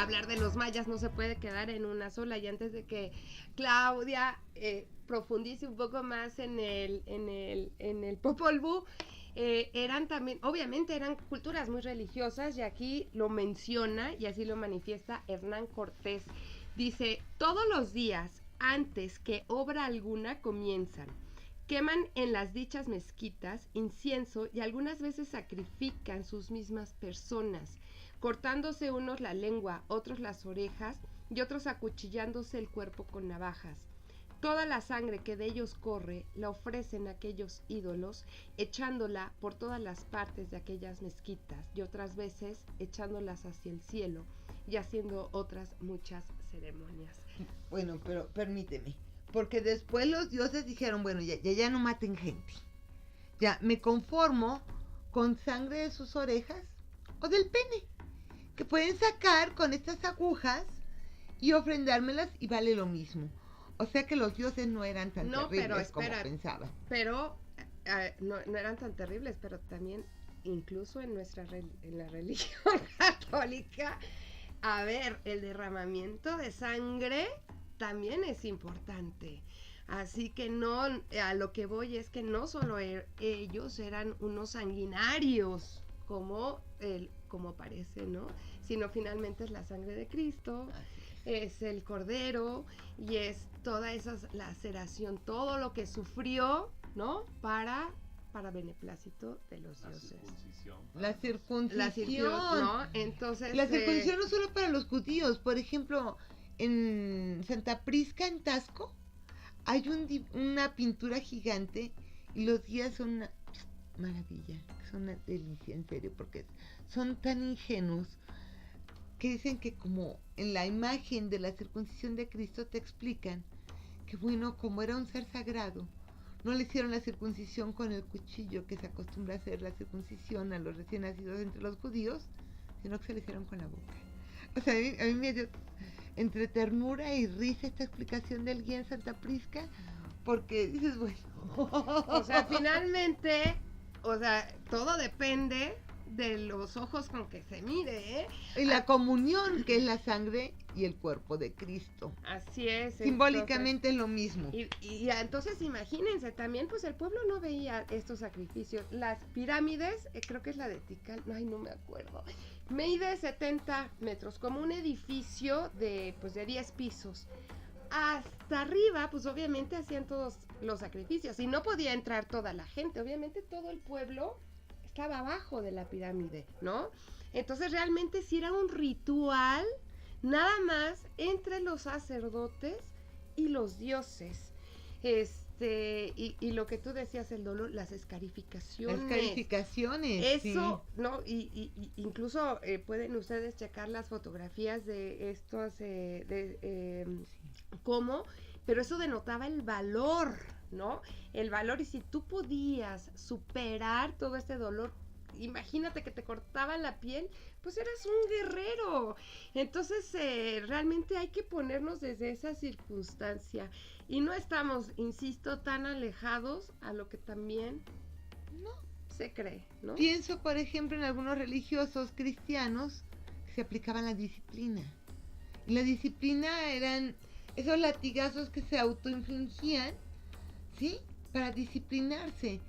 hablar de los mayas no se puede quedar en una sola, y antes de que Claudia profundice un poco más en el Popol Vuh, eran también, obviamente eran culturas muy religiosas, y aquí lo menciona y así lo manifiesta Hernán Cortés. Dice: todos los días antes que obra alguna comienzan, queman en las dichas mezquitas incienso y algunas veces sacrifican sus mismas personas, cortándose unos la lengua, otros las orejas y otros acuchillándose el cuerpo con navajas. Toda la sangre que de ellos corre la ofrecen a aquellos ídolos, echándola por todas las partes de aquellas mezquitas y otras veces echándolas hacia el cielo y haciendo otras muchas ceremonias. Bueno, pero permíteme, porque después los dioses dijeron, bueno, ya no maten gente. Ya me conformo con sangre de sus orejas o del pene, que pueden sacar con estas agujas y ofrendármelas y vale lo mismo. O sea que los dioses no eran tan terribles como pensaban. Pero no eran tan terribles, pero también incluso en la religión católica, a ver, el derramamiento de sangre también es importante. Así que no, a lo que voy es que no solo ellos eran unos sanguinarios, como parece, ¿no? Sino finalmente es la sangre de Cristo, es el Cordero, y es toda esa laceración, todo lo que sufrió, ¿no? Para beneplácito de los dioses. La circuncisión, ¿no? Entonces, la circuncisión no solo para los judíos. Por ejemplo, en Santa Prisca, en Tasco, hay una pintura gigante y los guías son una maravilla, son una delicia, en serio, porque son tan ingenuos que dicen que como en la imagen de la circuncisión de Cristo te explican que, bueno, como era un ser sagrado, no le hicieron la circuncisión con el cuchillo que se acostumbra a hacer la circuncisión a los recién nacidos entre los judíos, sino que se le hicieron con la boca. O sea, a mí me dio entre ternura y risa esta explicación del guía en Santa Prisca, porque dices, bueno... O sea, finalmente, todo depende de los ojos con que se mire, ¿eh? Y la comunión, que es la sangre y el cuerpo de Cristo. Así es. Simbólicamente entonces, es lo mismo. Y entonces imagínense, también pues el pueblo no veía estos sacrificios. Las pirámides, creo que es la de Tikal, no me acuerdo, mide 70 metros, como un edificio de 10 pisos. Hasta arriba, pues obviamente hacían todos los sacrificios y no podía entrar toda la gente, obviamente todo el pueblo estaba abajo de la pirámide, ¿no? Entonces realmente sí era un ritual nada más entre los sacerdotes y los dioses. Y lo que tú decías, el dolor, las escarificaciones. Las escarificaciones, eso, sí. ¿no? Y incluso pueden ustedes checar las fotografías de estos, cómo, pero eso denotaba el valor, ¿no? El valor, y si tú podías superar todo este dolor, imagínate que te cortaban la piel, pues eras un guerrero. Entonces realmente hay que ponernos desde esa circunstancia y no estamos, insisto, tan alejados a lo que también no se cree, ¿no? Pienso, por ejemplo, en algunos religiosos cristianos que se aplicaban la disciplina. Y la disciplina eran esos latigazos que se autoinfligían, ¿sí? Para disciplinarse.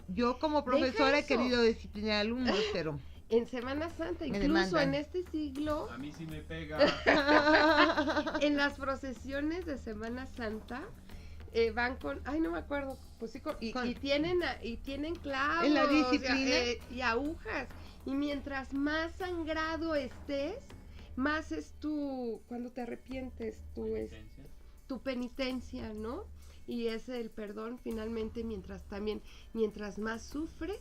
Yo como profesora he querido disciplinar alumnos, pero... En Semana Santa, incluso en este siglo... A mí sí me pega. En las procesiones de Semana Santa van con... Ay, no me acuerdo. Pues sí, y tienen clavos en la disciplina y agujas. Y mientras más sangrado estés, más es cuando te arrepientes, tu penitencia, ¿no? Y es el perdón finalmente, mientras más sufres,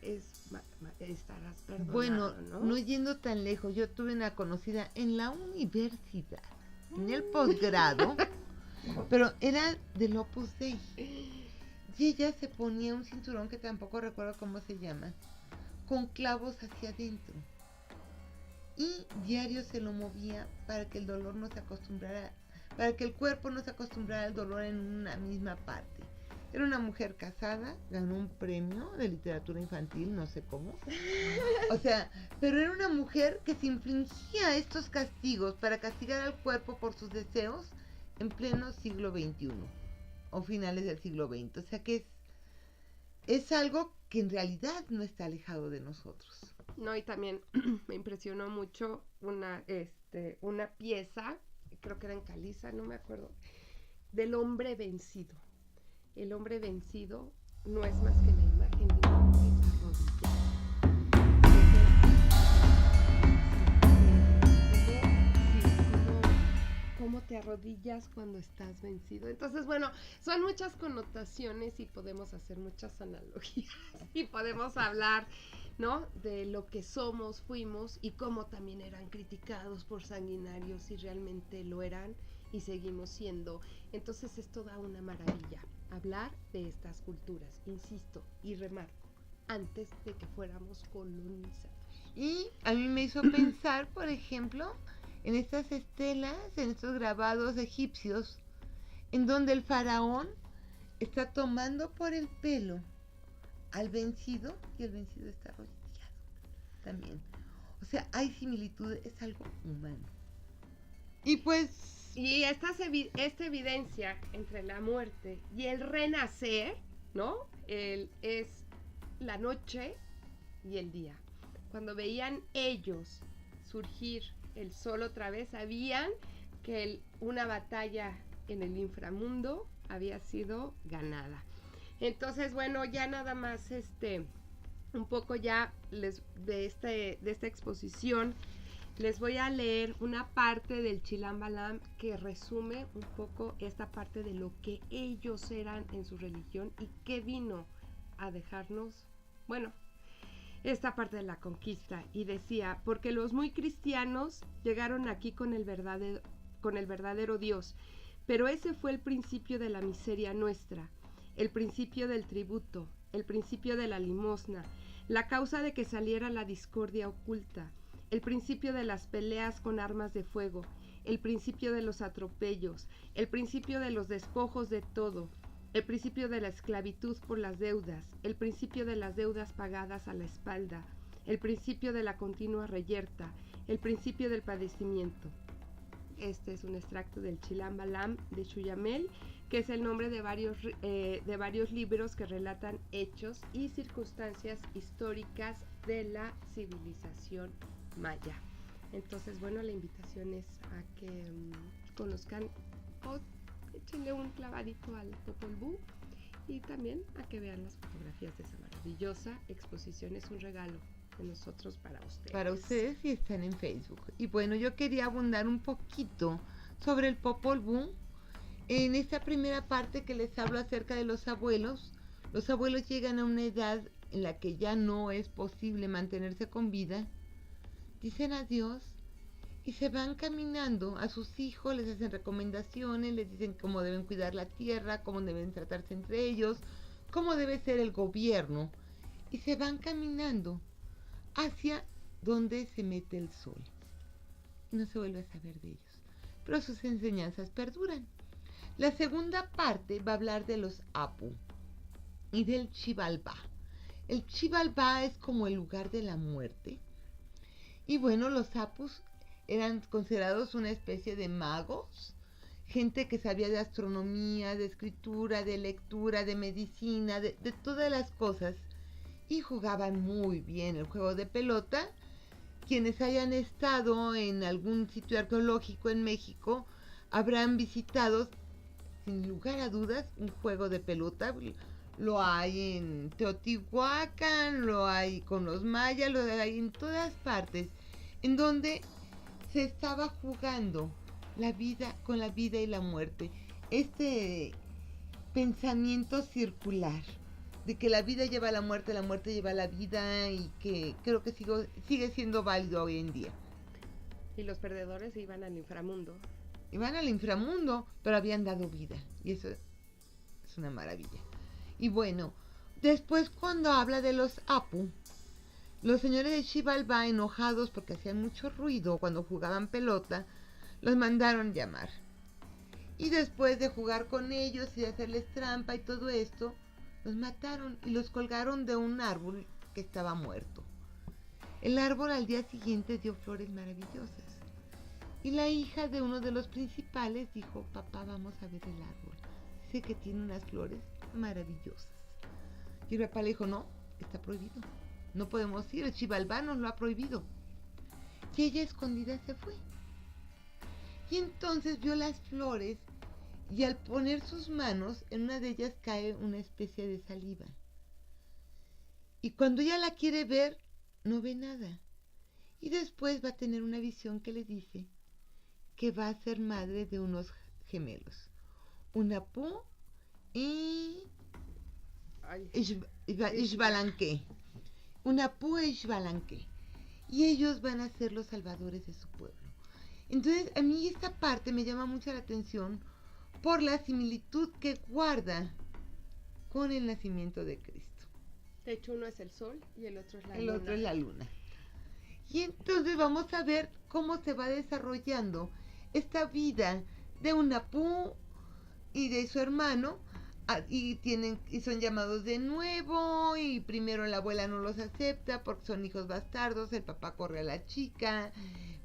estarás perdonado. Bueno, no yendo tan lejos, yo tuve una conocida en la universidad, en el posgrado, pero era del Opus Dei. Y ella se ponía un cinturón que tampoco recuerdo cómo se llama, con clavos hacia adentro. Y diario se lo movía para que el dolor no se acostumbrara, para que el cuerpo no se acostumbrara al dolor en una misma parte. Era una mujer casada, ganó un premio de literatura infantil, no sé cómo. O sea, pero era una mujer que se infligía estos castigos para castigar al cuerpo por sus deseos en pleno siglo XXI o finales del siglo XX. O sea que es algo que en realidad no está alejado de nosotros. No, y también me impresionó mucho una pieza, creo que era en Caliza, no me acuerdo, del hombre vencido. El hombre vencido no es más que la imagen de un hombre arrodillado. ¿Cómo te arrodillas cuando estás vencido? Entonces, bueno, son muchas connotaciones y podemos hacer muchas analogías y podemos hablar, ¿no?, de lo que somos, fuimos y cómo también eran criticados por sanguinarios y realmente lo eran y seguimos siendo. Entonces es toda una maravilla hablar de estas culturas, insisto y remarco, antes de que fuéramos colonizados. Y a mí me hizo pensar, por ejemplo, en estas estelas, en estos grabados egipcios, en donde el faraón está tomando por el pelo al vencido y el vencido está arrodillado también. O sea, hay similitudes, es algo humano. Y pues... Y esta evidencia entre la muerte y el renacer, ¿no? Es la noche y el día. Cuando veían ellos surgir el sol otra vez, sabían que una batalla en el inframundo había sido ganada. Entonces, bueno, ya nada más un poco ya de esta exposición les voy a leer una parte del Chilam Balam que resume un poco esta parte de lo que ellos eran en su religión y qué vino a dejarnos, bueno, esta parte de la conquista. Y decía, porque los muy cristianos llegaron aquí con el verdadero Dios, pero ese fue el principio de la miseria nuestra, el principio del tributo, el principio de la limosna, la causa de que saliera la discordia oculta, el principio de las peleas con armas de fuego, el principio de los atropellos, el principio de los despojos de todo, el principio de la esclavitud por las deudas, el principio de las deudas pagadas a la espalda, el principio de la continua reyerta, el principio del padecimiento. Este es un extracto del Chilam Balam de Chuyamel, que es el nombre de varios libros que relatan hechos y circunstancias históricas de la civilización maya. Entonces, bueno, la invitación es a que conozcan o échenle un clavadito al Popol Vuh y también a que vean las fotografías de esa maravillosa exposición. Es un regalo de nosotros para ustedes. Para ustedes y están en Facebook. Y bueno, yo quería abundar un poquito sobre el Popol Vuh en esta primera parte que les hablo acerca de los abuelos. Los abuelos llegan a una edad en la que ya no es posible mantenerse con vida, dicen adiós y se van caminando a sus hijos, les hacen recomendaciones, les dicen cómo deben cuidar la tierra, cómo deben tratarse entre ellos, cómo debe ser el gobierno, y se van caminando hacia donde se mete el sol. Y no se vuelve a saber de ellos, pero sus enseñanzas perduran. La segunda parte va a hablar de los Apu y del Xibalbá. El Xibalbá es como el lugar de la muerte. Y bueno, los Apus eran considerados una especie de magos, gente que sabía de astronomía, de escritura, de lectura, de medicina, de todas las cosas. Y jugaban muy bien el juego de pelota. Quienes hayan estado en algún sitio arqueológico en México habrán visitado, sin lugar a dudas, un juego de pelota. Lo hay en Teotihuacán, lo hay con los mayas, lo hay en todas partes, en donde se estaba jugando la vida con la vida y la muerte. Este pensamiento circular de que la vida lleva a la muerte lleva a la vida, y que creo que sigue siendo válido hoy en día. Y los perdedores iban al inframundo. Iban al inframundo, pero habían dado vida, y eso es una maravilla. Y bueno, después cuando habla de los Apu, los señores de Xibalbá, enojados porque hacían mucho ruido cuando jugaban pelota, los mandaron llamar. Y después de jugar con ellos y de hacerles trampa y todo esto, los mataron y los colgaron de un árbol que estaba muerto. El árbol al día siguiente dio flores maravillosas. Y la hija de uno de los principales dijo, papá, vamos a ver el árbol. Dice que tiene unas flores maravillosas. Y el papá le dijo, no, está prohibido. No podemos ir, el Xibalbá nos lo ha prohibido. Y ella escondida se fue. Y entonces vio las flores y al poner sus manos, en una de ellas cae una especie de saliva. Y cuando ella la quiere ver, no ve nada. Y después va a tener una visión que le dice que va a ser madre de unos gemelos. Un Apú y Ixbalanque. Un Apú e Ixbalanque. Y ellos van a ser los salvadores de su pueblo. Entonces, a mí esta parte me llama mucho la atención por la similitud que guarda con el nacimiento de Cristo. De hecho, uno es el sol y el otro es la luna. El otro es la luna. Y entonces vamos a ver cómo se va desarrollando esta vida de un Apú y de su hermano, y son llamados de nuevo, y primero la abuela no los acepta porque son hijos bastardos, el papá corre a la chica,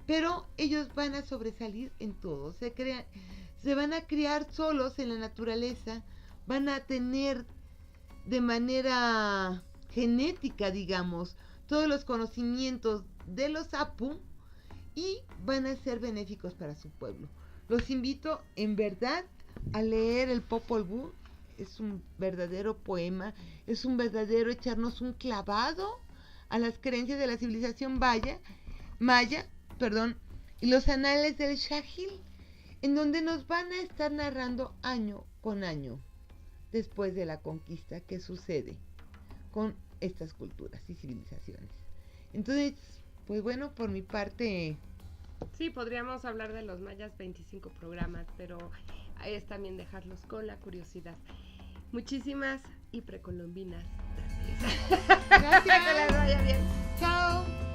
pero ellos van a sobresalir en todo, se van a criar solos en la naturaleza, van a tener de manera genética, digamos, todos los conocimientos de los Apú y van a ser benéficos para su pueblo. Los invito en verdad a leer el Popol Vuh. Es un verdadero poema, es un verdadero echarnos un clavado a las creencias de la civilización maya, y los anales del Shahil, en donde nos van a estar narrando año con año después de la conquista que sucede con estas culturas y civilizaciones. Entonces, pues bueno, por mi parte... Sí, podríamos hablar de los mayas 25 programas, pero es también dejarlos con la curiosidad. Muchísimas y precolombinas gracias. Gracias. Que les vaya bien. Chao.